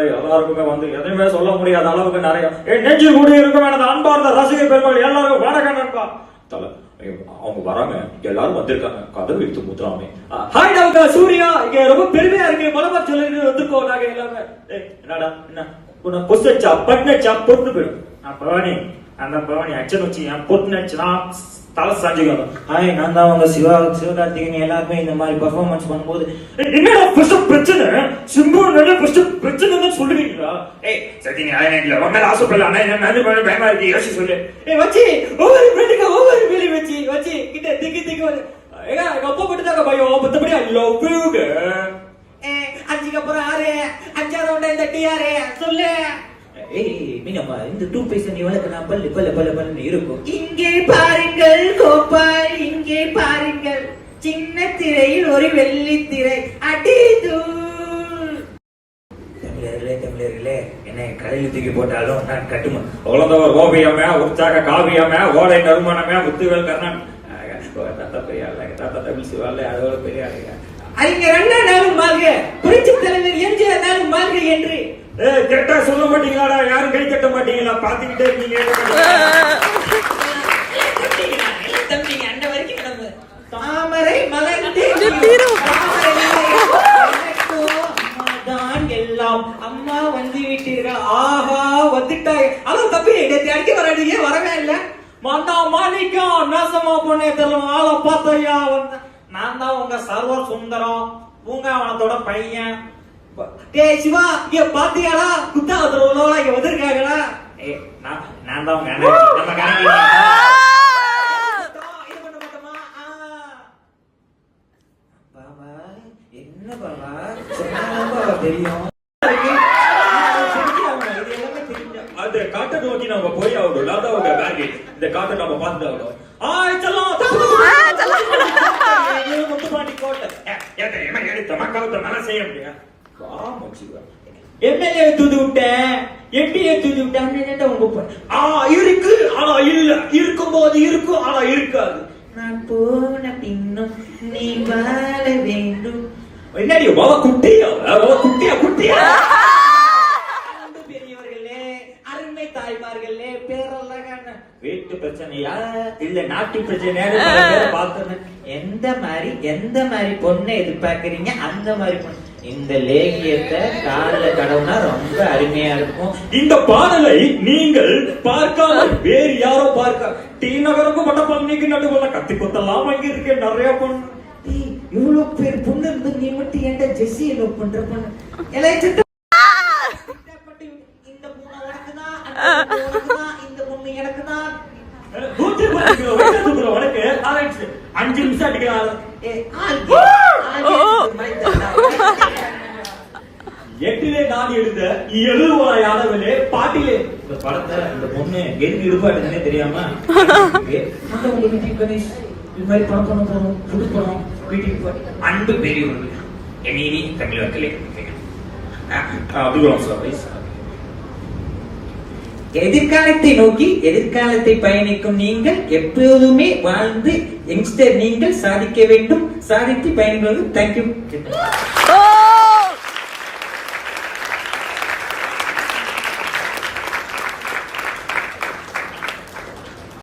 எல்லாருக்குமே வந்து எதுவுமே சொல்ல முடியாத அளவுக்கு நிறைய நெஞ்சு கூடி இருக்கும் எனது அன்பார்ந்த ரசிகர் பெருமாள் எல்லாருக்கும் வணக்கம் நண்பா. அவங்க வராங்க, எல்லாரும் வந்திருக்காங்க, கதவு எடுத்து முத்துறாமே. ஹாய் டாக்டா சூர்யா, இங்க ரொம்ப பெருமையா இருக்கு, மலமா சொல்லி வந்திருக்கோம் நாங்க எல்லாமே. என்னடா என்ன உன்னை பொசச்சா பட்னச்சா பொட்டு போயிடும். நான் பவானி, அந்த பவானி அச்சன் வச்சு என் பொட்டு நச்சுனா தலை சாஞ்சுக்காங்க. ஹாய், நான் தான் உங்க சிவகார்த்திகேயன். எல்லாருமே இந்த மாதிரி பெர்ஃபார்மன்ஸ் பண்ணும்போது என்னடா ஃபர்ஸ்ட் பிரச்சனை சிம்பு நல்ல ஃபர்ஸ்ட் பிரச்சனை சொல்லுவீங்களா? சரி நீ ஐநேட்ல உங்க ஆசைப்படல அண்ணா என்ன நல்ல பண்ண பயமா இருக்கு, யோசி சொல்லு. வச்சி ஒவ்வொரு ஃப்ரெண்டுக்கு ஒவ்வொரு வேலி வச்சி கிட்ட திக்கு வந்து எங்க அப்பா மட்டும் பயம் மத்தபடி ஐ லவ் யூ. அஞ்சுக்கு அப்புறம் 6 5ஆவது ரவுண்ட் இந்த டிஆர் சொல்லு. மீனம்மா இந்த 2 பைசா நீ வளர்க்க பல்லு இருக்கும். இங்கே பாருங்கள் கோபால், இங்கே பாருங்கள் சின்ன திரையில் ஒரு வெள்ளி திரை அடி தூள். தமிழர்களே என்ன கடலில் தூக்கி போட்டாலும் நான் கட்டுமா உலந்தவர் ஓவியமே உற்சாக காவியமே ஓடை நறுமணமே முத்துவேல் கர்ணன் தாத்தா பெரியாள் தாத்தா தமிழ் சிவாள் அதோட பெரியாள் அறிஞர் அண்ணா நாளும் வாழ்க, புரட்சி தலைவர் எம்ஜிஆர் நாளும் வாழ்க என்று கேட்டா சொல்ல மாட்டீங்களா? யாரும் கை தட்ட மாட்டீங்களா? பாத்துக்கிட்டே இருக்கீங்க. அண்ண வரைக்கும் கிடப்பு தாமரை மலர்ந்து எல்லாம் அம்மா வந்து விட்டீர்கள். ஆஹா வந்துட்டாய். அதான் தப்பி அடிக்க வராடியே வரவே இல்ல. மந்தா மாணிக்கம் நாசமா பொண்ணே தெரியல ஆளை பார்த்தையா வந்த. நான் தான் உங்க சர்வ சுந்தரம் பூங்காவனத்தோட பையன். டேய் சிவா, இங்க பாத்தியாடா குத்தாவத்துல உள்ளவளா இங்க வந்திருக்காங்களா? நான் தான் உங்க நம்ம கணக்கு இது பண்ண மாட்டோமா? பாபா என்ன பாபா சொன்னா தெரியும். அது காட்டை நோக்கி நம்ம போய் ஆகணும். அதான் உங்க பேக் இந்த காட்டை நம்ம பார்த்து ஆகணும். முத்துப்பாண்டி கோட்டை எடுத்த மன செய்ய முடியாது. எம்எல்ஏ தூது விட்டேன், எம்பிஏ தூது விட்டேன். இருக்கு ஆனா இல்ல, இருக்கும் போது இருக்கும் ஆனா இருக்காது. நான் போன பின்னும் நீ வாழ வேண்டும். என்னடி குட்டியா குட்டியா பெரியவர்களே, அருமை தாய்மார்களே, பேரழகான வீட்டு பிரச்சனையா இல்ல நாட்டு பிரச்சனையா பார்த்தேன். எந்த மாதிரி பொண்ணை எதிர்பார்க்கறீங்க அந்த மாதிரி பொண்ணு. இந்த லேகியத்தை கால கடவுனா ரொம்ப அருமையா இருக்கும். இந்த பாடலை நீங்கள் பார்க்காம வேறு யாரோ பார்க்க டி நகருக்கும் மட்டப்பள்ளிக்கு நடுவில் கத்தி கொத்தலாம் வாங்கி இருக்கேன் நிறைய பொண்ணு. இவ்வளவு பேர் பொண்ணு இருந்து நீ மட்டும் ஏன்டா ஜெஸ்ஸி லவ் பண்ற பொண்ணு எல்லாம் இந்த பொண்ணு உனக்கு தான், இந்த பொண்ணு எனக்கு தான். 5 நிமிஷம் அடிக்கிறாங்க. 8லே நான் எழுத 70 ஆனவளே பாட்டிலே இந்த படத்தை இந்த பொண்ணு எதுக்கு இடுபாட்டுன்னே தெரியாம கணேஷ் இது மாதிரி படம் பண்ண போறோம், புது படம் வீட்டுக்கு அன்பு பெரியவர்கள் எமீனி தமிழ் மக்களே அப்துல் சார். எதிர்காலத்தை நோக்கி எதிர்காலத்தை பயணிக்கும் நீங்கள் எப்போதுமே வாழ்ந்து யங்ஸ்டர் நீங்கள் சாதிக்க வேண்டும், சாதித்து பயன்படுவது. தேங்க்யூ.